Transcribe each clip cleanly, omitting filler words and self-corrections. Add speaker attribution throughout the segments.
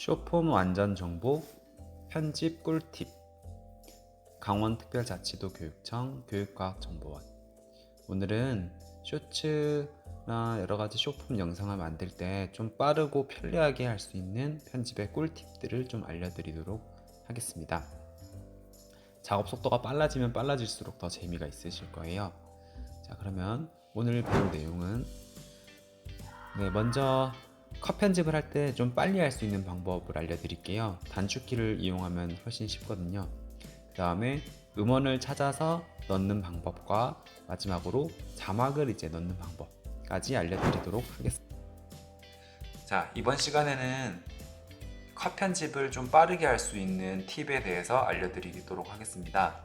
Speaker 1: 쇼폼 완전 정보 편집 꿀팁 강원특별자치도 교육청 교육과학정보원. 오늘은 쇼츠나 여러가지 쇼폼 영상을 만들 때 좀 빠르고 편리하게 할 수 있는 편집의 꿀팁들을 좀 알려드리도록 하겠습니다. 작업 속도가 빨라지면 빨라질수록 더 재미가 있으실 거예요. 자, 그러면 오늘 배울 내용은 먼저 컷 편집을 할 때 좀 빨리 할 수 있는 방법을 알려드릴게요. 단축키를 이용하면 훨씬 쉽거든요. 그 다음에 음원을 찾아서 넣는 방법과 마지막으로 자막을 이제 넣는 방법까지 알려드리도록 하겠습니다. 자, 이번 시간에는 컷 편집을 좀 빠르게 할 수 있는 팁에 대해서 알려드리도록 하겠습니다.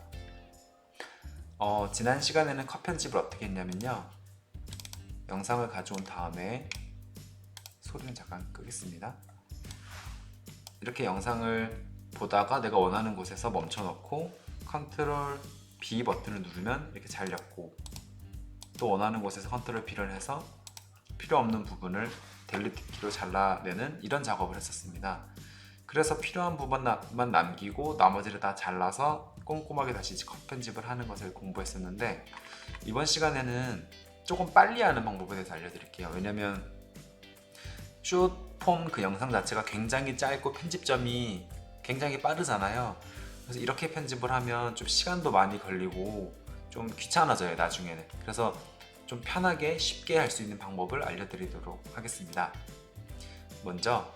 Speaker 1: 지난 시간에는 컷 편집을 어떻게 했냐면요, 영상을 가져온 다음에 소리는 잠깐 끄겠습니다. 이렇게 영상을 보다가 내가 원하는 곳에서 멈춰놓고 컨트롤 B 버튼을 누르면 이렇게 잘렸고, 또 원하는 곳에서 컨트롤 B를 해서 필요 없는 부분을 델리트 키로 잘라내는 이런 작업을 했었습니다. 그래서 필요한 부분만 남기고 나머지를 다 잘라서 꼼꼼하게 다시 컷 편집을 하는 것을 공부했었는데, 이번 시간에는 조금 빨리 하는 방법에 대해서 알려드릴게요. 왜냐면 숏폼 그 영상 자체가 굉장히 짧고 편집점이 굉장히 빠르잖아요. 그래서 이렇게 편집을 하면 좀 시간도 많이 걸리고 좀 귀찮아져요, 나중에는. 그래서 좀 편하게 쉽게 할 수 있는 방법을 알려드리도록 하겠습니다. 먼저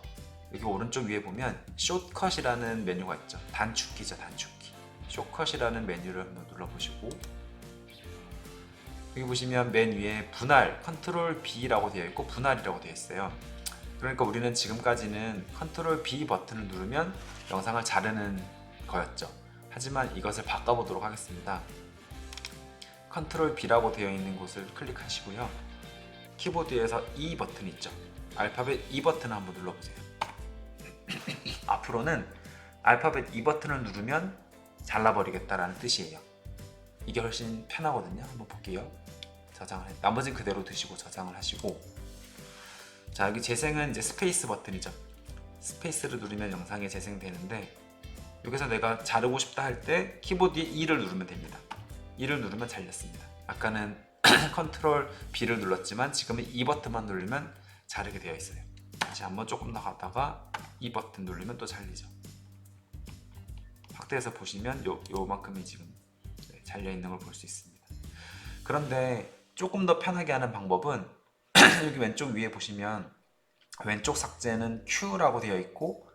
Speaker 1: 여기 오른쪽 위에 보면 숏컷이라는 메뉴가 있죠. 단축키죠, 단축키. 숏컷이라는 메뉴를 한번 눌러보시고, 여기 보시면 맨 위에 분할, 컨트롤 B라고 되어 있고 분할이라고 되어 있어요. 그러니까 우리는 지금까지는 컨트롤 B 버튼을 누르면 영상을 자르는 거였죠. 하지만 이것을 바꿔보도록 하겠습니다. 컨트롤 B라고 되어 있는 곳을 클릭하시고요, 키보드에서 E 버튼 있죠. 알파벳 E 버튼을 한번 눌러보세요. 앞으로는 알파벳 E 버튼을 누르면 잘라버리겠다라는 뜻이에요. 이게 훨씬 편하거든요. 한번 볼게요. 저장을 해. 나머지는 그대로 두시고 저장을 하시고, 자, 여기 재생은 이제 스페이스 버튼이죠. 스페이스를 누르면 영상이 재생되는데, 여기서 내가 자르고 싶다 할 때 키보드에 E를 누르면 됩니다. E를 누르면 잘렸습니다. 아까는 컨트롤 B를 눌렀지만 지금은 E 버튼만 누르면 자르게 되어 있어요. 다시 한번 조금 더 가다가 E 버튼 누르면 또 잘리죠. 확대해서 보시면 요만큼이 지금 잘려 있는 걸 볼 수 있습니다. 그런데 조금 더 편하게 하는 방법은 여기 왼쪽 위에 보시면 왼쪽 삭제는 Q라고 되어 있고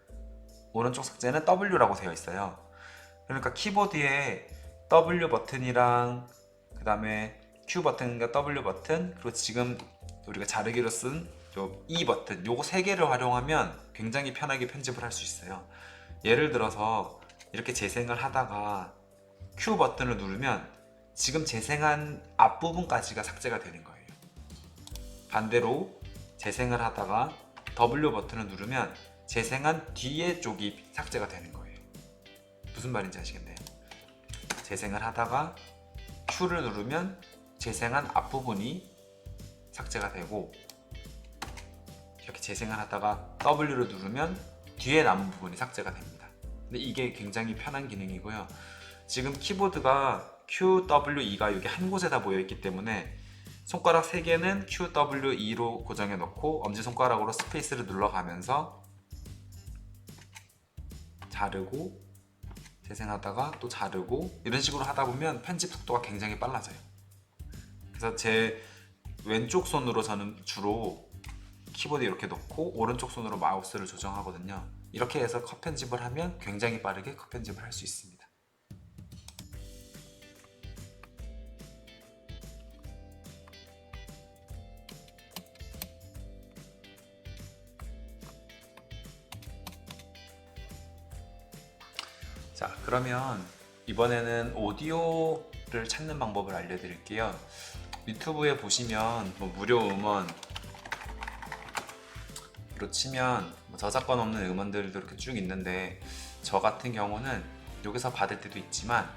Speaker 1: 오른쪽 삭제는 W라고 되어 있어요. 그러니까 키보드에 W 버튼이랑 그 다음에 Q 버튼과 W 버튼, 그리고 지금 우리가 자르기로 쓴 요 E 버튼, 요거 세 개를 활용하면 굉장히 편하게 편집을 할 수 있어요. 예를 들어서 이렇게 재생을 하다가 Q 버튼을 누르면 지금 재생한 앞부분까지가 삭제가 되는 거예요. 반대로 재생을 하다가 W 버튼을 누르면 재생한 뒤에 쪽이 삭제가 되는 거예요. 무슨 말인지 아시겠나요? 재생을 하다가 Q를 누르면 재생한 앞부분이 삭제가 되고, 이렇게 재생을 하다가 W를 누르면 뒤에 남은 부분이 삭제가 됩니다. 근데 이게 굉장히 편한 기능이고요. 지금 키보드가 Q, W, E가 여기 한 곳에 다 모여있기 때문에 손가락 3개는 Q, W, E로 고정해 놓고 엄지손가락으로 스페이스를 눌러가면서 자르고 재생하다가 또 자르고 이런 식으로 하다 보면 편집 속도가 굉장히 빨라져요. 그래서 제 왼쪽 손으로 저는 주로 키보드 이렇게 놓고 오른쪽 손으로 마우스를 조정하거든요. 이렇게 해서 컷 편집을 하면 굉장히 빠르게 컷 편집을 할 수 있습니다. 자, 그러면 이번에는 오디오를 찾는 방법을 알려드릴게요. 유튜브에 보시면 무료 음원으로 치면 저작권 없는 음원들도 이렇게 쭉 있는데, 저 같은 경우는 여기서 받을 때도 있지만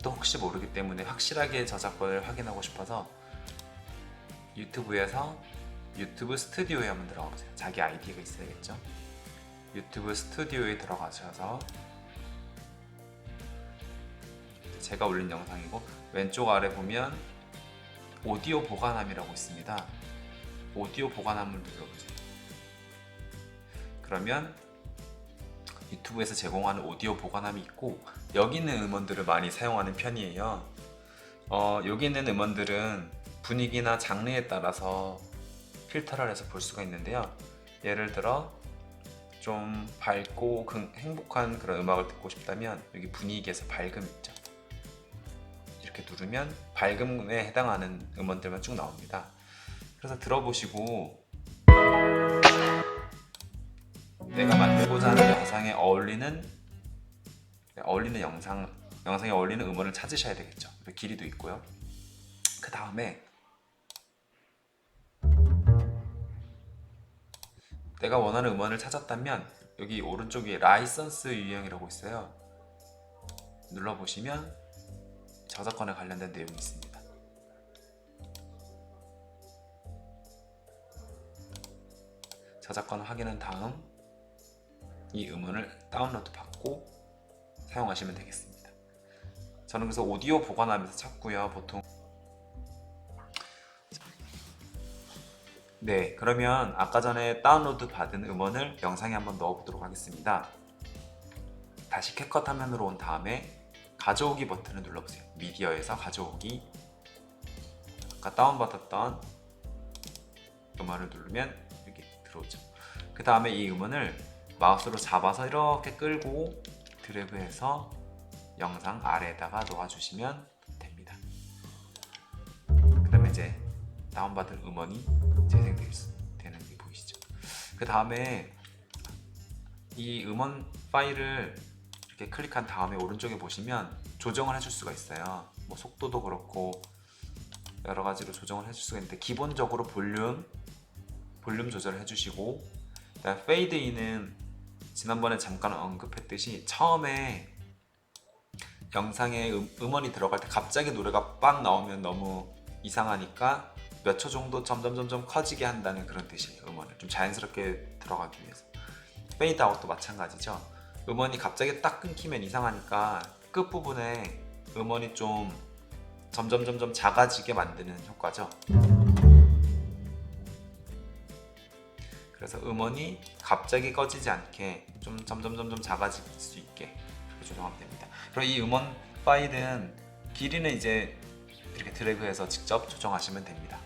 Speaker 1: 또 혹시 모르기 때문에 확실하게 저작권을 확인하고 싶어서 유튜브에서 유튜브 스튜디오에 한번 들어가 보세요. 자기 아이디가 있어야겠죠. 유튜브 스튜디오에 들어가셔서 제가 올린 영상이고, 왼쪽 아래 보면 오디오 보관함이라고 있습니다. 오디오 보관함을 눌러보세요. 그러면 유튜브에서 제공하는 오디오 보관함이 있고, 여기 있는 음원들을 많이 사용하는 편이에요. 여기 있는 음원들은 분위기나 장르에 따라서 필터를 해서 볼 수가 있는데요. 예를 들어 좀 밝고 행복한 그런 음악을 듣고 싶다면 여기 분위기에서 밝음 있죠. 이렇게 누르면 밝음에 해당하는 음원들만 쭉 나옵니다. 그래서 들어보시고 내가 만들고자 하는 영상에 어울리는 영상에 어울리는 음원을 찾으셔야 되겠죠. 길이도 있고요. 그 다음에 내가 원하는 음원을 찾았다면 여기 오른쪽 위에 라이선스 유형이라고 있어요. 눌러보시면 저작권에 관련된 내용이 있습니다. 저작권 확인한 다음 이 음원을 다운로드 받고 사용하시면 되겠습니다. 저는 그래서 오디오 보관함에서 찾고요. 보통 네, 그러면 아까 전에 다운로드 받은 음원을 영상에 한번 넣어보도록 하겠습니다. 다시 캡컷 화면으로 온 다음에 가져오기 버튼을 눌러보세요. 미디어에서 가져오기, 아까 다운받았던 음원을 누르면 여기 들어오죠. 그 다음에 이 음원을 마우스로 잡아서 이렇게 끌고 드래그해서 영상 아래에다가 놓아주시면 됩니다. 그 다음에 이제 다운받은 음원이 재생되는 게 보이시죠? 그 다음에 이 음원 파일을 이렇게 클릭한 다음에 오른쪽에 보시면 조정을 해줄 수가 있어요. 뭐 속도도 그렇고 여러 가지로 조정을 해줄 수가 있는데, 기본적으로 볼륨 조절을 해주시고, 그다음 페이드인은 지난번에 잠깐 언급했듯이 처음에 영상에 음원이 들어갈 때 갑자기 노래가 빵 나오면 너무 이상하니까 몇 초 정도 점점 커지게 한다는 그런 뜻이에요. 음원을 좀 자연스럽게 들어가기 위해서. 페이드 아웃도 마찬가지죠. 음원이 갑자기 딱 끊기면 이상하니까 끝부분에 음원이 좀 점점 작아지게 만드는 효과죠. 그래서 음원이 갑자기 꺼지지 않게 좀 점점 작아질 수 있게 그렇게 조정하면 됩니다. 그리고 이 음원 파일은 길이는 이제 이렇게 드래그해서 직접 조정하시면 됩니다.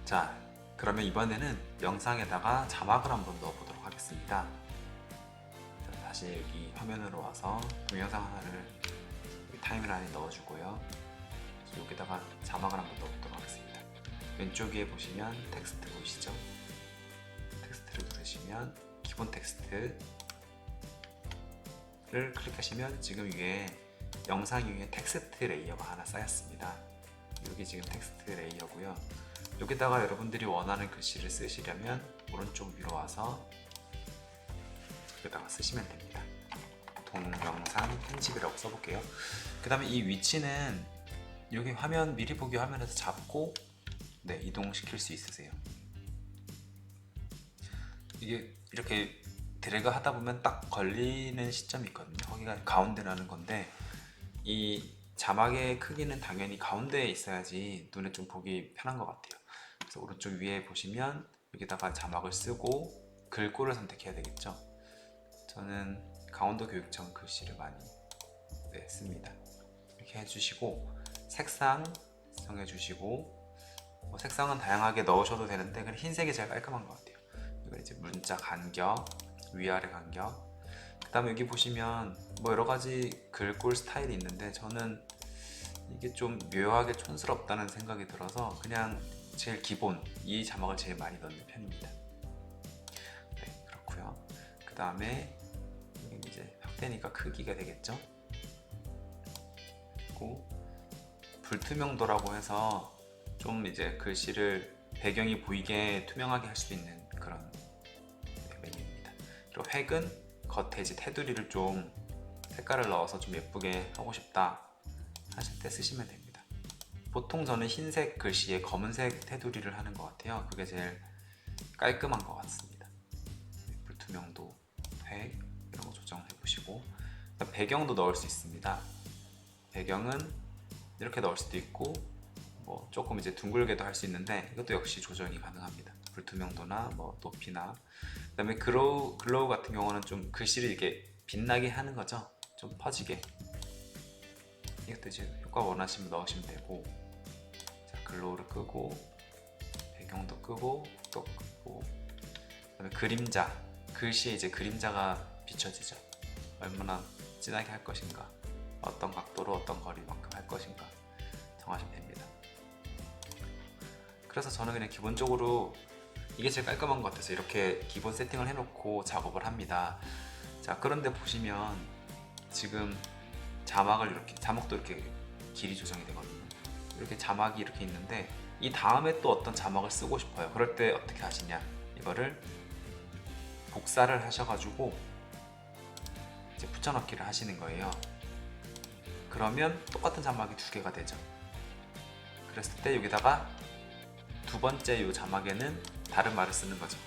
Speaker 1: 자, 그러면 이번에는 영상에다가 자막을 한번 넣어보도록 하겠습니다. 자, 다시 여기 화면으로 와서 동영상 하나를 타임라인에 넣어주고요. 여기다가 자막을 한번 넣어보도록 하겠습니다. 왼쪽 위에 보시면 텍스트 보이시죠? 텍스트를 누르시면 기본 텍스트를 클릭하시면 지금 위에 영상 위에 텍스트 레이어가 하나 쌓였습니다. 여기 지금 텍스트 레이어고요. 여기다가 여러분들이 원하는 글씨를 쓰시려면 오른쪽 위로 와서 여기다가 쓰시면 됩니다. 동영상 편집이라고 써볼게요. 그 다음에 이 위치는 여기 화면 미리 보기 화면에서 잡고 네, 이동시킬 수 있으세요. 이게 이렇게 드래그 하다 보면 딱 걸리는 시점이 있거든요. 거기가 가운데라는 건데, 이 자막의 크기는 당연히 가운데에 있어야지 눈에 좀 보기 편한 것 같아요. 그래서 오른쪽 위에 보시면 여기다가 자막을 쓰고 글꼴을 선택해야 되겠죠. 저는 강원도 교육청 글씨를 많이 씁니다. 이렇게 해주시고 색상 정해주시고, 색상은 다양하게 넣으셔도 되는데 그냥 흰색이 제일 깔끔한 것 같아요. 이거 이제 문자 간격, 위아래 간격. 그 다음에 여기 보시면 뭐 여러 가지 글꼴 스타일이 있는데 저는 이게 좀 묘하게 촌스럽다는 생각이 들어서 그냥 제일 기본 이 자막을 제일 많이 넣는 편입니다. 네, 그렇고요. 그 다음에 이제 확대니까 크기가 되겠죠. 그리고 불투명도라고 해서 좀 이제 글씨를 배경이 보이게 투명하게 할 수 있는 그런 메뉴입니다. 그리고 획은 겉에 테두리를 좀 색깔을 넣어서 좀 예쁘게 하고 싶다 하실 때 쓰시면 됩니다. 보통 저는 흰색 글씨에 검은색 테두리를 하는 것 같아요. 그게 제일 깔끔한 것 같습니다. 투명도, 획 이런 거 조정해 보시고, 배경도 넣을 수 있습니다. 배경은 이렇게 넣을 수도 있고 뭐 조금 이제 둥글게도 할 수 있는데 이것도 역시 조정이 가능합니다. 불투명도나 뭐 높이나. 그다음에 글로우 같은 경우는 좀 글씨를 이렇게 빛나게 하는 거죠. 좀 퍼지게. 이것도 이제 효과 원하시면 넣으시면 되고. 자, 글로우를 끄고 배경도 끄고 또 끄고. 그다음에 그림자, 글씨에 이제 그림자가 비춰지죠. 얼마나 진하게 할 것인가, 어떤 각도로 어떤 거리만큼 할 것인가 정하시면 됩니다. 그래서 저는 그냥 기본적으로 이게 제일 깔끔한 것 같아서 이렇게 기본 세팅을 해놓고 작업을 합니다. 자, 그런데 보시면 지금 자막도 이렇게 길이 조정이 되거든요. 이렇게 자막이 이렇게 있는데 이 다음에 또 어떤 자막을 쓰고 싶어요. 그럴 때 어떻게 하시냐, 이거를 복사를 하셔가지고 이제 붙여넣기를 하시는 거예요. 그러면 똑같은 자막이 두 개가 되죠. 그랬을 때 여기다가 두 번째 이 자막에는 다른 말을 쓰는 거죠.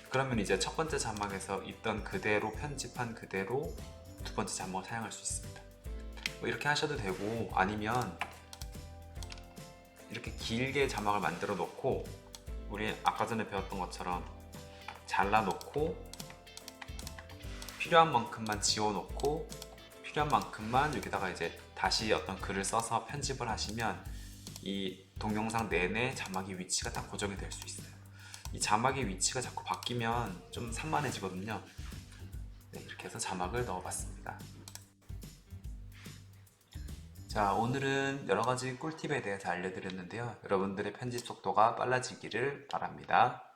Speaker 1: 그러면 이제 첫 번째 자막에서 있던 그대로 편집한 그대로 두 번째 자막을 사용할 수 있습니다. 뭐 이렇게 하셔도 되고, 아니면 이렇게 길게 자막을 만들어 놓고 우리 아까 전에 배웠던 것처럼 잘라 놓고 필요한 만큼만 지워 놓고 필요한 만큼만 여기다가 이제 다시 어떤 글을 써서 편집을 하시면 이 동영상 내내 자막의 위치가 딱 고정이 될 수 있어요. 이 자막의 위치가 자꾸 바뀌면 좀 산만해지거든요. 네, 이렇게 해서 자막을 넣어봤습니다. 자, 오늘은 여러가지 꿀팁에 대해서 알려드렸는데요. 여러분들의 편집 속도가 빨라지기를 바랍니다.